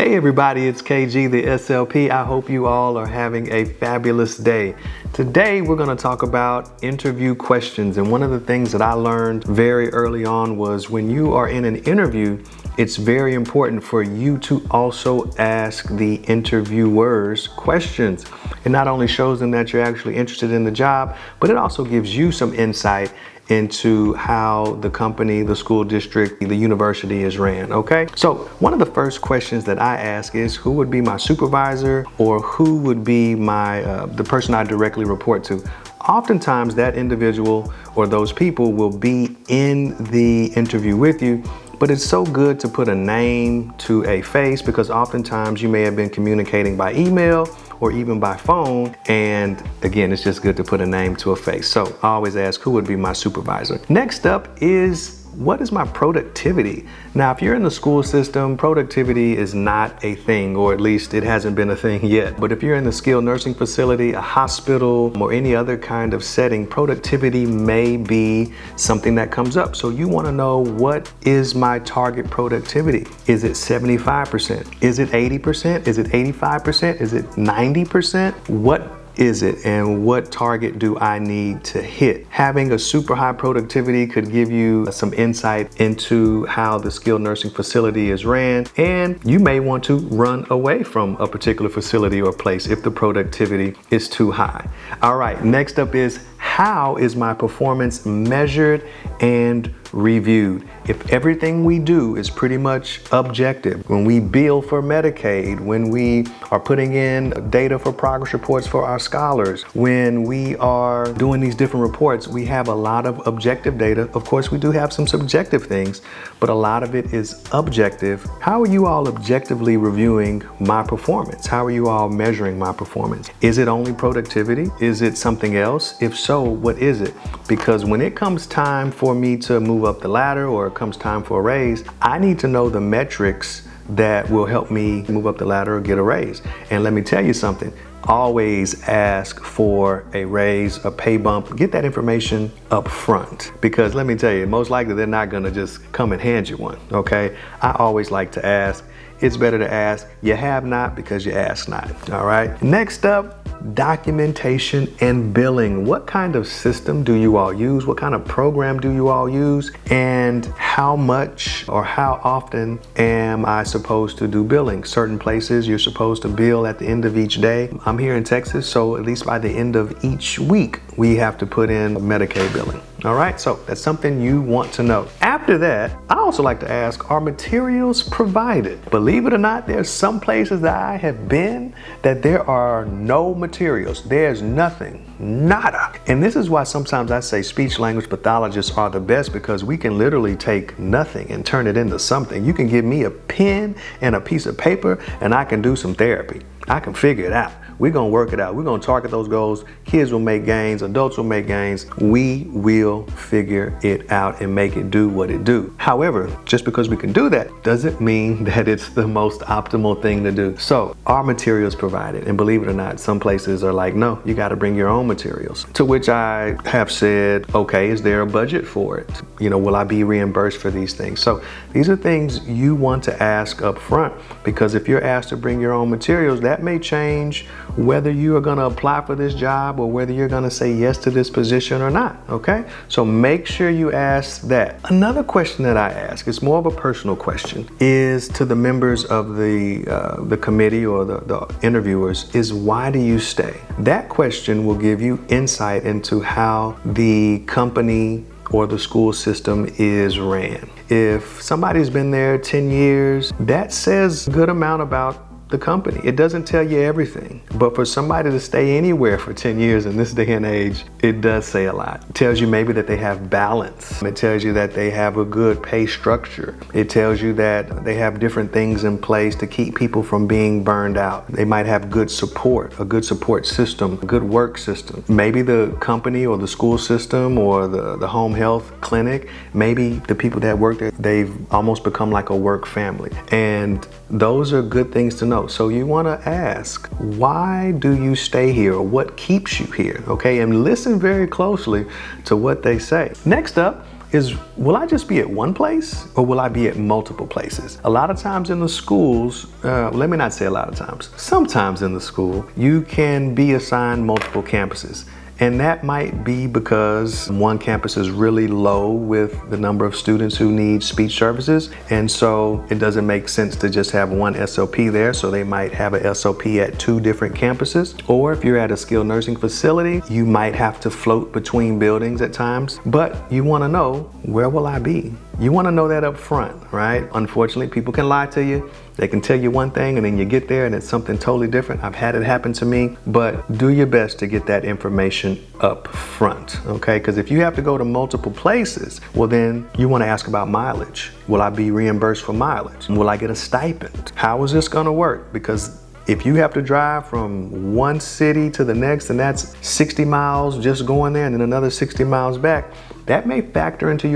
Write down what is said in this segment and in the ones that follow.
Hey everybody, it's KG, the SLP. I hope you all are having a fabulous day. Today we're going to talk about interview questions, and one of the things that I learned very early on was when you are in an interview, it's very important for you to also ask the interviewers questions. It not only shows them that you're actually interested in the job, but it also gives you some insight into how the company, the school district, the university is ran, okay? So one of the first questions that I ask is who would be my supervisor, or who would be my the person I directly report to. Oftentimes that individual or those people will be in the interview with you, but it's so good to put a name to a face, because oftentimes you may have been communicating by email or even by phone, and again, it's just good to put a name to a face. So I always ask who would be my supervisor. Next up is, what is my productivity? Now, if you're in the school system, productivity is not a thing, or at least it hasn't been a thing yet. But if you're in the skilled nursing facility, a hospital, or any other kind of setting, productivity may be something that comes up. So you want to know, what is my target productivity? Is it 75%? Is it 80%? Is it 85%? Is it 90%? What is it, and what target do I need to hit? Having a super high productivity could give you some insight into how the skilled nursing facility is ran, and you may want to run away from a particular facility or place if the productivity is too high. All right, next up is, how is my performance measured and reviewed? If everything we do is pretty much objective, when we bill for Medicaid, when we are putting in data for progress reports for our scholars, when we are doing these different reports, we have a lot of objective data. Of course, we do have some subjective things, but a lot of it is objective. How are you all objectively reviewing my performance? How are you all measuring my performance? Is it only productivity? Is it something else? If so, what is it? Because when it comes time for me to move up the ladder, or it comes time for a raise, I need to know the metrics that will help me move up the ladder or get a raise. And let me tell you something, always ask for a raise, a pay bump. Get that information up front, because let me tell you, most likely they're not gonna just come and hand you one, okay? I always like to ask. It's better to ask. You have not because you ask not, all right? Next up, documentation and billing. What kind of system do you all use? What kind of program do you all use? And how much or how often am I supposed to do billing? Certain places you're supposed to bill at the end of each day. I'm here in Texas, so at least by the end of each week, we have to put in Medicaid billing. All right, so that's something you want to know. After that, I also like to ask, are materials provided? Believe it or not, there's some places that I have been that there are no materials. There's nothing, nada. And this is why sometimes I say speech language pathologists are the best, because we can literally take nothing and turn it into something. You can give me a pen and a piece of paper and I can do some therapy. I can figure it out. We're gonna work it out. We're gonna target those goals. Kids will make gains, adults will make gains. We will figure it out and make it do what it do. However, just because we can do that doesn't mean that it's the most optimal thing to do. So are materials provided? And believe it or not, some places are like, no, you gotta bring your own materials. To which I have said, okay, is there a budget for it? You know, will I be reimbursed for these things? So these are things you want to ask up front, because if you're asked to bring your own materials, that may change whether you are going to apply for this job or whether you're going to say yes to this position or not, okay? So make sure you ask that. Another question that I ask, it's more of a personal question, is to the members of the committee or the interviewers, is why do you stay? That question will give you insight into how the company or the school system is ran. If somebody's been there 10 years, that says a good amount about the company. It doesn't tell you everything, but for somebody to stay anywhere for 10 years in this day and age, it does say a lot. It tells you maybe that they have balance. It tells you that they have a good pay structure. It tells you that they have different things in place to keep people from being burned out. They might have good support, a good support system, a good work system. Maybe the company or the school system or the home health clinic, maybe the people that work there, they've almost become like a work family. And those are good things to know. So you want to ask, why do you stay here? Or what keeps you here? Okay, and listen very closely to what they say. Next up is, will I just be at one place or will I be at multiple places? A lot of times in the schools, let me not say a lot of times, sometimes in the school, you can be assigned multiple campuses. And that might be because one campus is really low with the number of students who need speech services. And so it doesn't make sense to just have one SLP there. So they might have a SLP at 2 different campuses. Or if you're at a skilled nursing facility, you might have to float between buildings at times. But you want to know, where will I be? You want to know that up front, right? Unfortunately, people can lie to you. They can tell you one thing and then you get there and it's something totally different. I've had it happen to me, but do your best to get that information up front, okay? Because if you have to go to multiple places, well then you want to ask about mileage. Will I be reimbursed for mileage? Will I get a stipend? How is this going to work? Because if you have to drive from one city to the next and that's 60 miles just going there and then another 60 miles back, that may factor into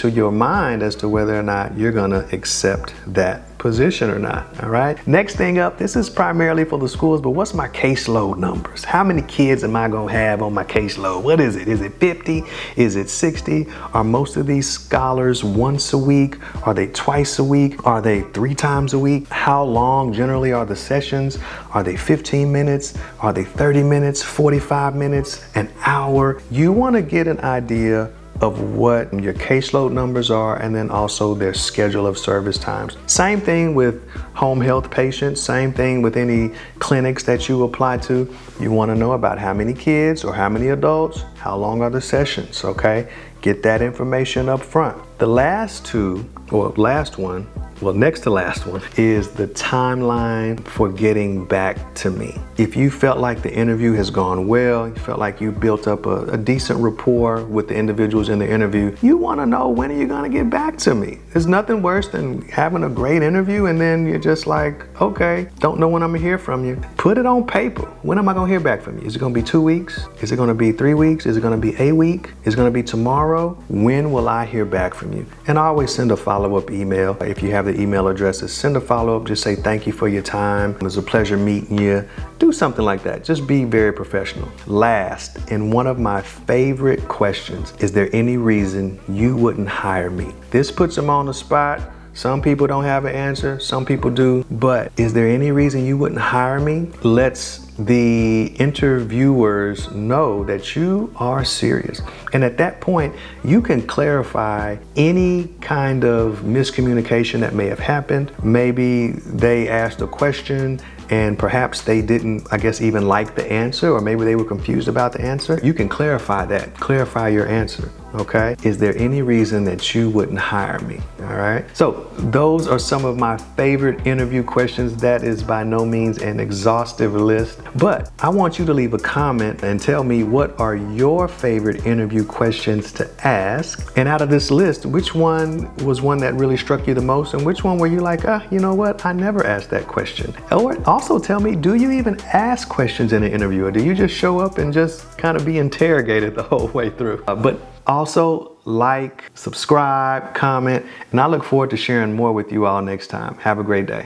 your mind as to whether or not you're gonna accept that position or not, all right? Next thing up, this is primarily for the schools, but what's my caseload numbers? How many kids am I gonna have on my caseload? What is it? Is it 50? Is it 60? Are most of these scholars once a week? Are they twice a week? Are they 3 times a week? How long generally are the sessions? Are they 15 minutes? Are they 30 minutes, 45 minutes, an hour? You wanna get an idea of what your caseload numbers are and then also their schedule of service times. Same thing with home health patients, same thing with any clinics that you apply to. You want to know about how many kids or how many adults, how long are the sessions, okay? Get that information up front. The last two, or last one, well, next to last one is the timeline for getting back to me. If you felt like the interview has gone well, you felt like you built up a decent rapport with the individuals in the interview, you want to know, when are you going to get back to me? There's nothing worse than having a great interview and then you're just like, okay, don't know when I'm going to hear from you. Put it on paper. When am I going to hear back from you? Is it going to be 2 weeks? Is it going to be 3 weeks? Is it going to be a week? Is it going to be tomorrow? When will I hear back from you? And I always send a follow-up email. If you have the email addresses, send a follow-up, just say thank you for your time. It was a pleasure meeting you. Do something like that. Just be very professional. Last, and one of my favorite questions, is there any reason you wouldn't hire me? This puts them on the spot. Some people don't have an answer, some people do, but is there any reason you wouldn't hire me? Lets the interviewers know that you are serious. And at that point, you can clarify any kind of miscommunication that may have happened. Maybe they asked a question and perhaps they didn't, I guess, even like the answer, or maybe they were confused about the answer. You can clarify that, clarify your answer, okay? Is there any reason that you wouldn't hire me, all right? So those are some of my favorite interview questions. That is by no means an exhaustive list, but I want you to leave a comment and tell me what are your favorite interview questions to ask. And out of this list, which one was one that really struck you the most, and which one were you like, you know what, I never asked that question? Or also tell me, do you even ask questions in an interview, or do you just show up and just kind of be interrogated the whole way through? But also like, subscribe, comment, and I look forward to sharing more with you all next time. Have a great day.